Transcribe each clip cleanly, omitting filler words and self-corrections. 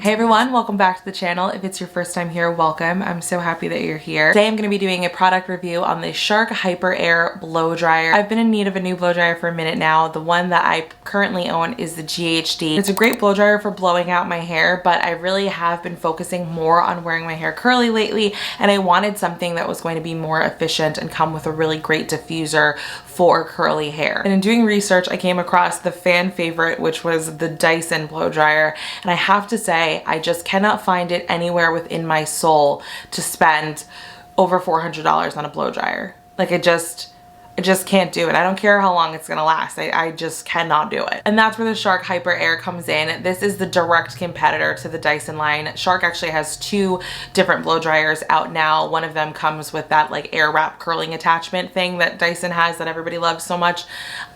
Hey everyone, welcome back to the channel. If it's your first time here, welcome. I'm so happy that you're here. Today I'm going to be doing a product review on the Shark HyperAIR blow dryer. I've been in need of a new blow dryer for a minute now. The one that I currently own is the GHD. It's a great blow dryer for blowing out my hair, but I really have been focusing more on wearing my hair curly lately, and I wanted something that was going to be more efficient and come with a really great diffuser for curly hair. And in doing research, I came across the fan favorite, which was the Dyson blow dryer, and I have to say, I just cannot find it anywhere within my soul to spend over $400 on a blow dryer. Like I just can't do it. I don't care how long it's gonna last. I just cannot do it. And that's where the Shark HyperAIR comes in. This is the direct competitor to the Dyson line. Shark actually has two different blow dryers out now. One of them comes with that like air wrap curling attachment thing that Dyson has that everybody loves so much.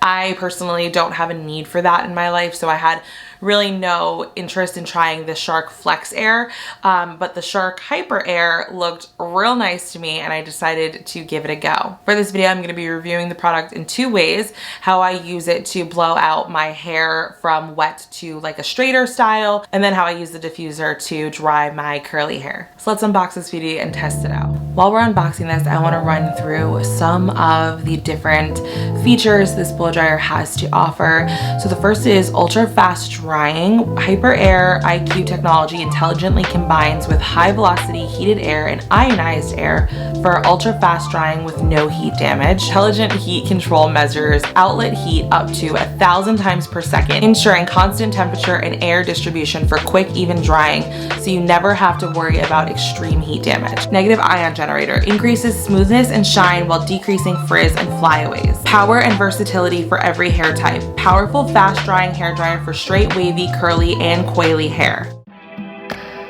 I personally don't have a need for that in my life, so I had really no interest in trying the Shark FlexAir, but the Shark HyperAIR looked real nice to me and I decided to give it a go. For this video, I'm going to be reviewing the product in two ways: how I use it to blow out my hair from wet to like a straighter style, and then how I use the diffuser to dry my curly hair. So let's unbox this beauty and test it out. While we're unboxing this, I want to run through some of the different features this blow dryer has to offer. So the first is ultra fast drying. HyperAIR IQ technology intelligently combines with high velocity heated air and ionized air for ultra fast drying with no heat damage. Intelligent heat control measures outlet heat up to 1,000 times per second, ensuring constant temperature and air distribution for quick, even drying, so you never have to worry about extreme heat damage. Negative ion generator increases smoothness and shine while decreasing frizz and flyaways. Power and versatility for every hair type. Powerful, fast drying hair dryer for straight, wavy, curly, and coily hair.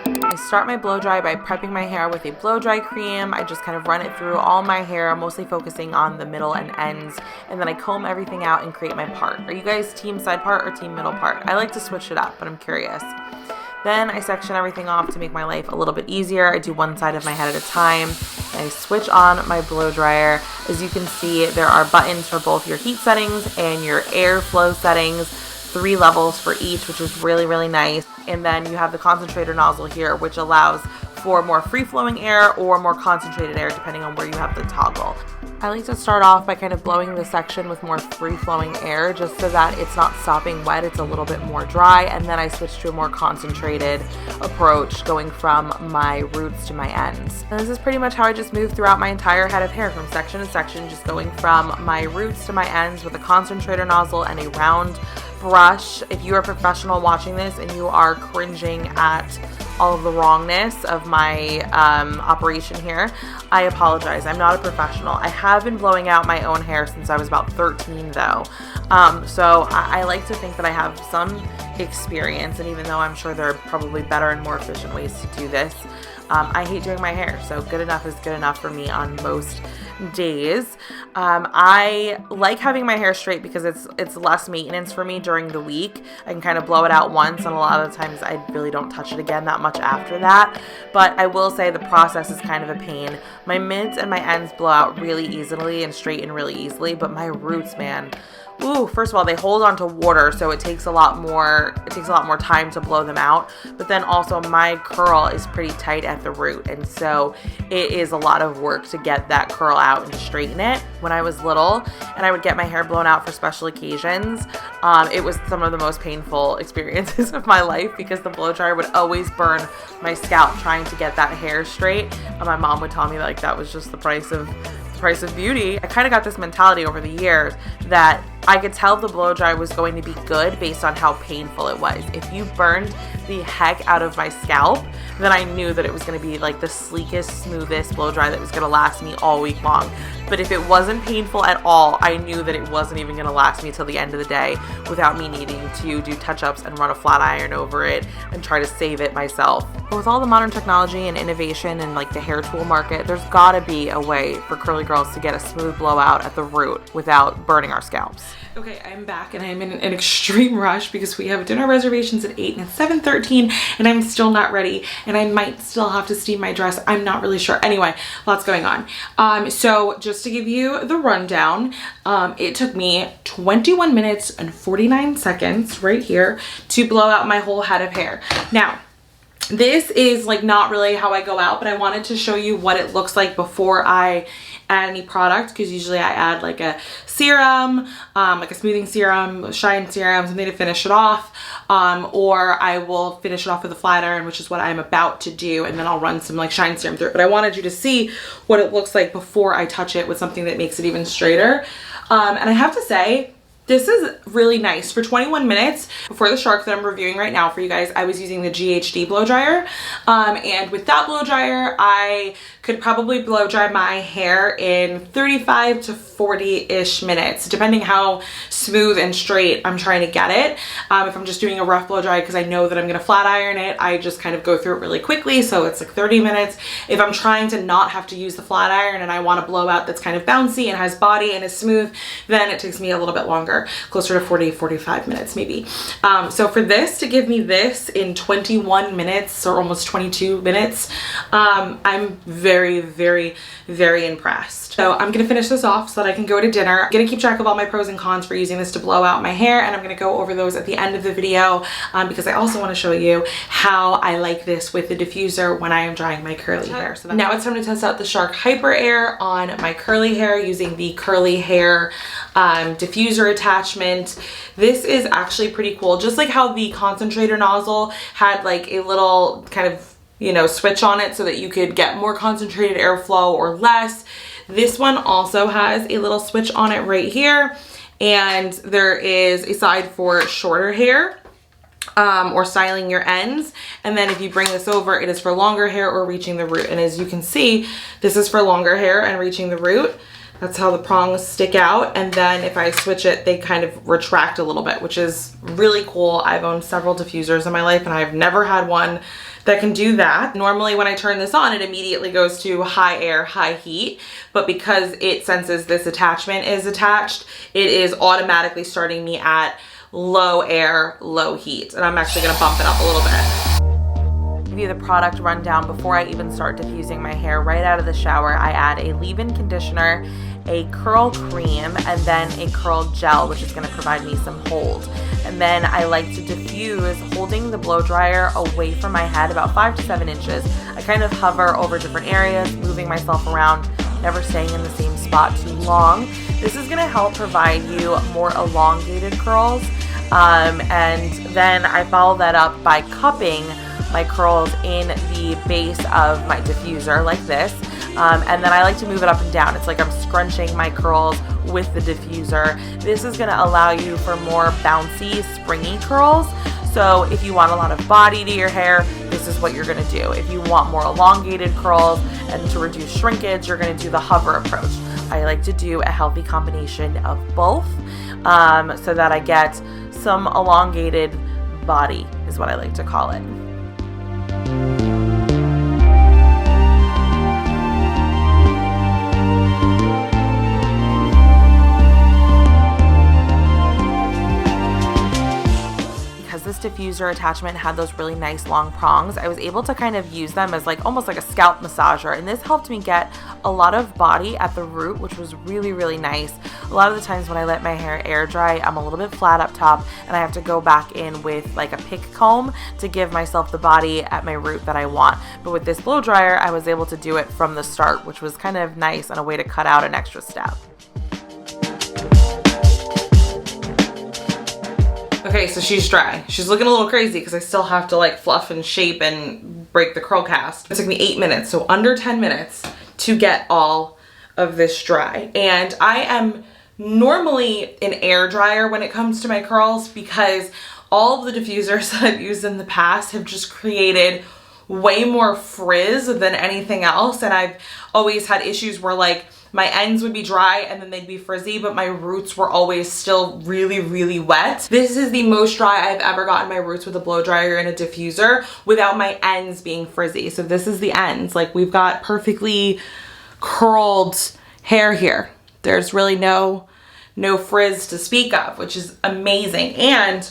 I start my blow dry by prepping my hair with a blow dry cream. I just kind of run it through all my hair, mostly focusing on the middle and ends, and then I comb everything out and create my part. Are you guys team side part or team middle part? I like to switch it up, but I'm curious. Then I section everything off to make my life a little bit easier. I do one side of my head at a time. And I switch on my blow dryer. As you can see, there are buttons for both your heat settings and your airflow settings. 3 levels for each, which is really, really nice. And then you have the concentrator nozzle here, which allows for more free-flowing air or more concentrated air, depending on where you have the toggle. I like to start off by kind of blowing the section with more free-flowing air, just so that it's not stopping wet, it's a little bit more dry, and then I switch to a more concentrated approach, going from my roots to my ends. And this is pretty much how I just move throughout my entire head of hair, from section to section, just going from my roots to my ends with a concentrator nozzle and a round brush. If you are a professional watching this and you are cringing at all of the wrongness of my operation here, I apologize. I'm not a professional. I have been blowing out my own hair since I was about 13 though. So I like to think that I have some experience, and even though I'm sure there are probably better and more efficient ways to do this, I hate doing my hair, so good enough is good enough for me on most days. I like having my hair straight because it's less maintenance for me during the week. I can kind of blow it out once, and a lot of the times I really don't touch it again that much after that. But I will say the process is kind of a pain. My mids and my ends blow out really easily and straighten really easily, but my roots, man, ooh, first of all, they hold onto water, so it takes a lot more time to blow them out. But then also my curl is pretty tight at the root, and so it is a lot of work to get that curl out and straighten it. When I was little and I would get my hair blown out for special occasions, it was some of the most painful experiences of my life because the blow dryer would always burn my scalp trying to get that hair straight. And my mom would tell me like that was just the price of beauty. I kind of got this mentality over the years that I could tell the blow dry was going to be good based on how painful it was. If you burned the heck out of my scalp, then I knew that it was going to be like the sleekest, smoothest blow dry that was going to last me all week long. But if it wasn't painful at all, I knew that it wasn't even going to last me till the end of the day without me needing to do touch-ups and run a flat iron over it and try to save it myself. But with all the modern technology and innovation and like the hair tool market, there's gotta be a way for curly girls to get a smooth blowout at the root without burning our scalps. Okay, I'm back and I'm in an extreme rush because we have dinner reservations at 8 and it's 7:13 and I'm still not ready, and I might still have to steam my dress. I'm not really sure. Anyway, lots going on. So just to give you the rundown, it took me 21 minutes and 49 seconds right here to blow out my whole head of hair. Now, This is like not really how I go out, but I wanted to show you what it looks like before I add any product, because usually I add like a serum, like a smoothing serum, shine serum, something to finish it off, or I will finish it off with a flat iron, which is what I'm about to do, and then I'll run some like shine serum through it. But I wanted you to see what it looks like before I touch it with something that makes it even straighter. And I have to say, this is really nice. For 21 minutes before the Shark that I'm reviewing right now for you guys, I was using the GHD blow dryer. And with that blow dryer, I could probably blow dry my hair in 35 to 40-ish minutes, depending how smooth and straight I'm trying to get it. If I'm just doing a rough blow dry because I know that I'm gonna flat iron it, I just kind of go through it really quickly, so it's like 30 minutes. If I'm trying to not have to use the flat iron and I want a blowout that's kind of bouncy and has body and is smooth, then it takes me a little bit longer, closer to 40-45 minutes maybe. So for this, to give me this in 21 minutes or almost 22 minutes, I'm very, very, very impressed. So I'm gonna finish this off so that I can go to dinner. I'm gonna keep track of all my pros and cons for using this to blow out my hair, and I'm gonna go over those at the end of the video, because I also want to show you how I like this with the diffuser when I am drying my curly hair. So now it's time to test out the Shark HyperAIR on my curly hair using the curly hair diffuser attachment. This is actually pretty cool. Just like how the concentrator nozzle had like a little kind of, you know, switch on it so that you could get more concentrated airflow or less. This one also has a little switch on it right here, and there is a side for shorter hair or styling your ends, and then if you bring this over, it is for longer hair or reaching the root. And as you can see, this is for longer hair and reaching the root. That's how the prongs stick out, and then if I switch it, they kind of retract a little bit, which is really cool. I've owned several diffusers in my life and I've never had one that can do that. Normally when I turn this on, it immediately goes to high air, high heat, but because it senses this attachment is attached, it is automatically starting me at low air, low heat. And I'm actually gonna bump it up a little bit. Give you the product rundown before I even start diffusing my hair. Right out of the shower, I add a leave-in conditioner, a curl cream, and then a curl gel, which is gonna provide me some hold. And then I like to diffuse holding the blow dryer away from my head about 5 to 7 inches. I kind of hover over different areas, moving myself around, never staying in the same spot too long. This is gonna help provide you more elongated curls. And then I follow that up by cupping my curls in the base of my diffuser like this. And then I like to move it up and down. It's like I'm scrunching my curls with the diffuser. This is gonna allow you for more bouncy, springy curls. So if you want a lot of body to your hair, this is what you're gonna do. If you want more elongated curls and to reduce shrinkage, you're gonna do the hover approach. I like to do a healthy combination of both so that I get some elongated body, is what I like to call it. This diffuser attachment had those really nice long prongs, I was able to kind of use them as like almost like a scalp massager, and this helped me get a lot of body at the root, which was really, really nice. A lot of the times when I let my hair air dry, I'm a little bit flat up top and I have to go back in with like a pick comb to give myself the body at my root that I want. But with this blow dryer, I was able to do it from the start, which was kind of nice and a way to cut out an extra step. Okay, so she's dry. She's looking a little crazy because I still have to like fluff and shape and break the curl cast. It took me 8 minutes, so under 10 minutes to get all of this dry. And I am normally an air dryer when it comes to my curls because all of the diffusers that I've used in the past have just created way more frizz than anything else. And I've always had issues where like my ends would be dry and then they'd be frizzy, but my roots were always still really, really wet. This is the most dry I've ever gotten my roots with a blow dryer and a diffuser without my ends being frizzy. So this is the ends. Like we've got perfectly curled hair here. There's really no frizz to speak of, which is amazing. And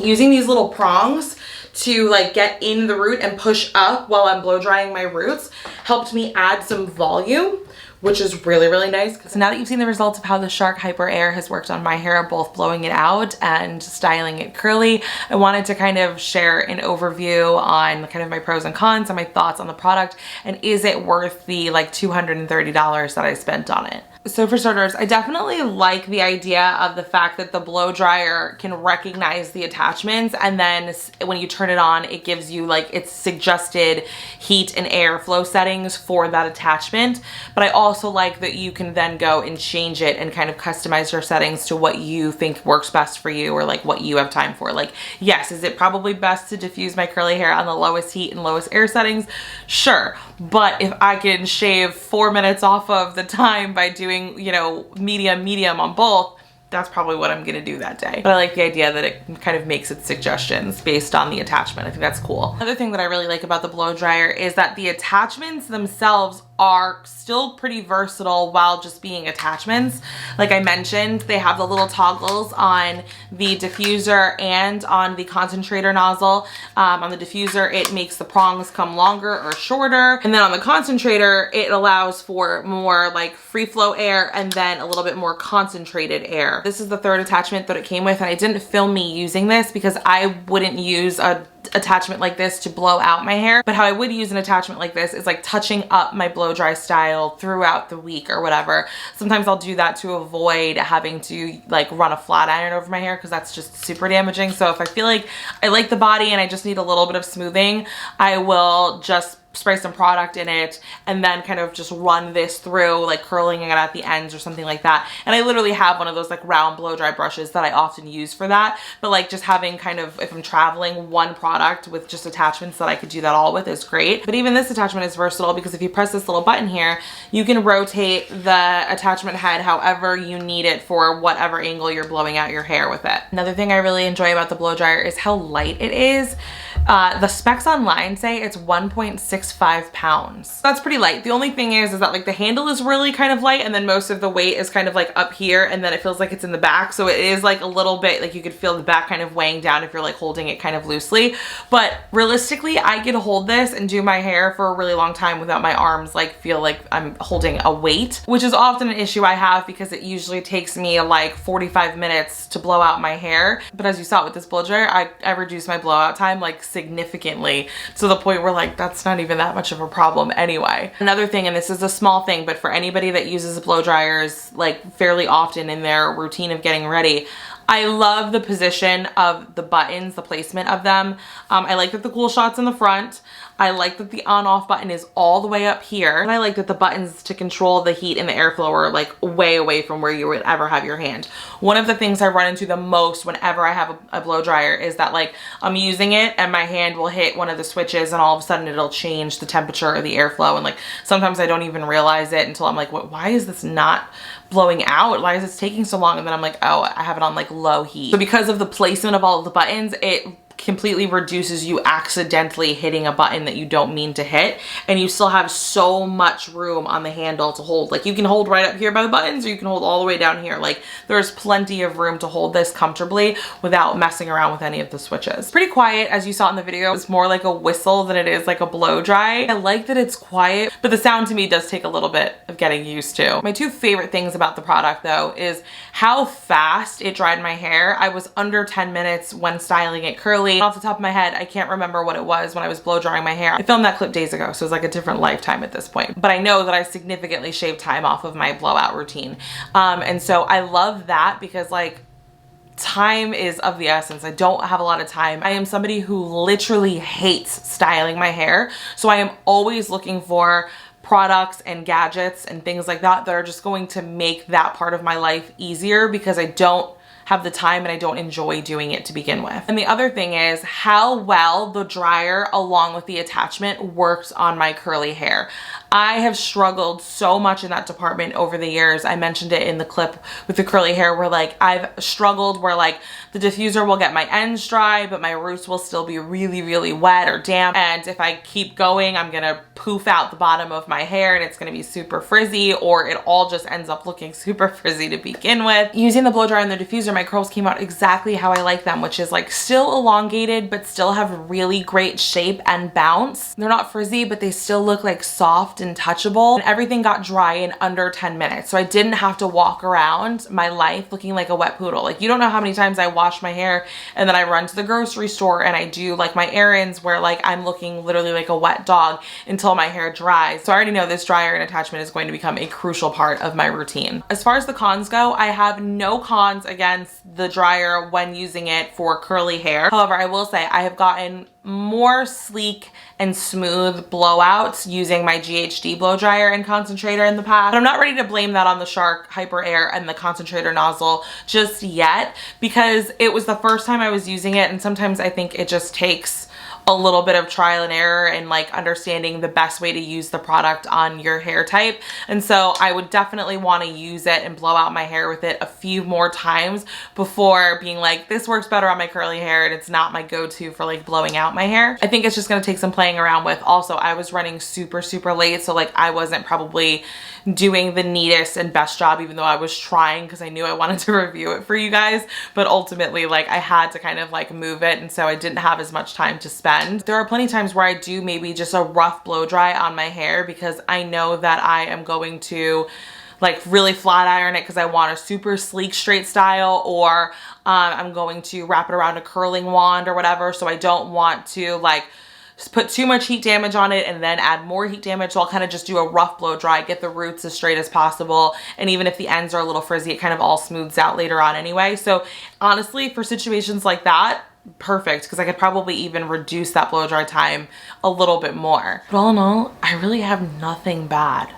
using these little prongs to like get in the root and push up while I'm blow drying my roots helped me add some volume, which is really, really nice. So now that you've seen the results of how the Shark HyperAIR has worked on my hair, both blowing it out and styling it curly, I wanted to kind of share an overview on kind of my pros and cons and my thoughts on the product, and is it worth the like $230 that I spent on it. So for starters, I definitely like the idea of the fact that the blow dryer can recognize the attachments, and then when you turn it on, it gives you like its suggested heat and airflow settings for that attachment. But I also like that you can then go and change it and kind of customize your settings to what you think works best for you, or like what you have time for. Like, yes, is it probably best to diffuse my curly hair on the lowest heat and lowest air settings? Sure. But if I can shave 4 minutes off of the time by doing, you know, medium on both, that's probably what I'm gonna do that day. But I like the idea that it kind of makes its suggestions based on the attachment. I think that's cool. Another thing that I really like about the blow dryer is that the attachments themselves are still pretty versatile while just being attachments. Like I mentioned, they have the little toggles on the diffuser and on the concentrator nozzle. On the diffuser, it makes the prongs come longer or shorter. And then on the concentrator, it allows for more like free flow air and then a little bit more concentrated air. This is the third attachment that it came with, and I didn't film me using this because I wouldn't use a attachment like this to blow out my hair. But how I would use an attachment like this is like touching up my blow dry style throughout the week or whatever. Sometimes I'll do that to avoid having to like run a flat iron over my hair, because that's just super damaging. So if I feel like I like the body and I just need a little bit of smoothing, I will just spray some product in it and then kind of just run this through, like curling it at the ends or something like that. And I literally have one of those like round blow dry brushes that I often use for that. But like just having kind of, if I'm traveling, one product with just attachments that I could do that all with is great. But even this attachment is versatile, because if you press this little button here, you can rotate the attachment head however you need it for whatever angle you're blowing out your hair with it. Another thing I really enjoy about the blow dryer is how light it is. The specs online say it's 1.65 pounds. That's pretty light. The only thing is that like the handle is really kind of light, and then most of the weight is kind of like up here, and then it feels like it's in the back. So it is like a little bit, like you could feel the back kind of weighing down if you're like holding it kind of loosely. But realistically, I could hold this and do my hair for a really long time without my arms like feel like I'm holding a weight, which is often an issue I have because it usually takes me like 45 minutes to blow out my hair. But as you saw with this blow dryer, I reduced my blowout time like significantly, to the point where like that's not even that much of a problem anyway. Another thing, and this is a small thing, but for anybody that uses blow dryers like fairly often in their routine of getting ready, I love the position of the buttons, the placement of them. I like that the cool shot's in the front. I like that the on-off button is all the way up here. And I like that the buttons to control the heat and the airflow are like way away from where you would ever have your hand. One of the things I run into the most whenever I have a blow dryer is that like I'm using it and my hand will hit one of the switches and all of a sudden it'll change the temperature or the airflow. And like sometimes I don't even realize it until I'm like, why is this not blowing out? Why is this taking so long? And then I'm like, oh, I have it on like low heat. So because of the placement of all of the buttons, it completely reduces you accidentally hitting a button that you don't mean to hit, and you still have so much room on the handle to hold. Like you can hold right up here by the buttons, or you can hold all the way down here. Like there's plenty of room to hold this comfortably without messing around with any of the switches. Pretty quiet, as you saw in the video. It's more like a whistle than it is like a blow dry. I like that it's quiet, but the sound to me does take a little bit of getting used to. My two favorite things about the product though is how fast it dried my hair. I was under 10 minutes when styling it curly. Off the top of my head, I can't remember what it was when I was blow drying my hair. I filmed that clip days ago, so it's like a different lifetime at this point. But I know that I significantly shaved time off of my blowout routine. And so I love that, because like time is of the essence. I don't have a lot of time. I am somebody who literally hates styling my hair. So I am always looking for products and gadgets and things like that that are just going to make that part of my life easier, because I don't have the time and I don't enjoy doing it to begin with. And the other thing is how well the dryer along with the attachment works on my curly hair. I have struggled so much in that department over the years. I mentioned it in the clip with the curly hair where like I've struggled where like the diffuser will get my ends dry, but my roots will still be really, really wet or damp. And if I keep going, I'm gonna poof out the bottom of my hair and it's gonna be super frizzy, or it all just ends up looking super frizzy to begin with. Using the blow dryer and the diffuser, my my curls came out exactly how I like them, which is like still elongated, but still have really great shape and bounce. They're not frizzy, but they still look like soft and touchable. And everything got dry in under 10 minutes. So I didn't have to walk around my life looking like a wet poodle. Like, you don't know how many times I wash my hair and then I run to the grocery store and I do like my errands where like I'm looking literally like a wet dog until my hair dries. So I already know this dryer and attachment is going to become a crucial part of my routine. As far as the cons go, I have no cons against the dryer when using it for curly hair. However, I will say I have gotten more sleek and smooth blowouts using my GHD blow dryer and concentrator in the past. But I'm not ready to blame that on the Shark HyperAIR and the concentrator nozzle just yet, because it was the first time I was using it, and sometimes I think it just takes a little bit of trial and error and like understanding the best way to use the product on your hair type. And so I would definitely want to use it and blow out my hair with it a few more times before being like, this works better on my curly hair and it's not my go-to for like blowing out my hair. I think it's just going to take some playing around with. Also, I was running super late, so like I wasn't probably doing the neatest and best job, even though I was trying because I knew I wanted to review it for you guys. But ultimately, like I had to kind of like move it, and so I didn't have as much time to spend. There are plenty of times where I do maybe just a rough blow dry on my hair because I know that I am going to like really flat iron it because I want a super sleek straight style, or I'm going to wrap it around a curling wand or whatever. So I don't want to like put too much heat damage on it and then add more heat damage. So I'll kind of just do a rough blow dry, get the roots as straight as possible. And even if the ends are a little frizzy, it kind of all smooths out later on anyway. So honestly, for situations like that, perfect, because I could probably even reduce that blow dry time a little bit more. But all in all, I really have nothing bad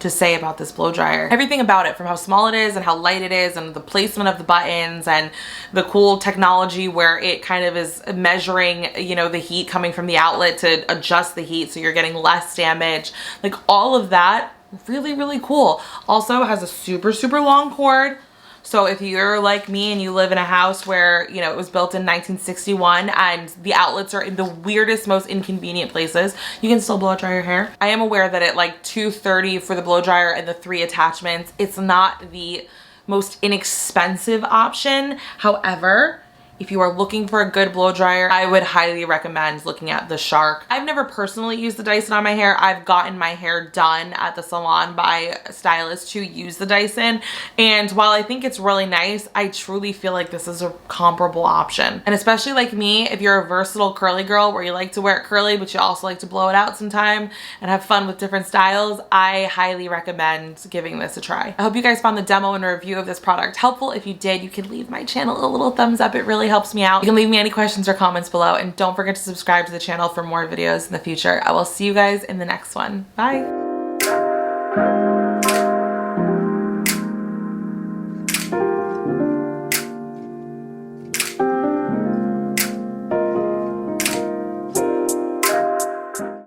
to say about this blow dryer. Everything about it, from how small it is and how light it is and the placement of the buttons and the cool technology where it kind of is measuring, you know, the heat coming from the outlet to adjust the heat so you're getting less damage. Like all of that, really cool. Also has a super long cord. So if you're like me and you live in a house where, you know, it was built in 1961 and the outlets are in the weirdest, most inconvenient places, you can still blow dry your hair. I am aware that at like $230 for the blow dryer and the 3 attachments, it's not the most inexpensive option. However, if you are looking for a good blow dryer, I would highly recommend looking at the Shark. I've never personally used the Dyson on my hair. I've gotten my hair done at the salon by a stylist who use the Dyson. And while I think it's really nice, I truly feel like this is a comparable option. And especially like me, if you're a versatile curly girl where you like to wear it curly, but you also like to blow it out sometime and have fun with different styles, I highly recommend giving this a try. I hope you guys found the demo and review of this product helpful. If you did, you can leave my channel a little thumbs up. It really helps me out. You can leave me any questions or comments below, and don't forget to subscribe to the channel for more videos in the future. I will see you guys in the next one. Bye.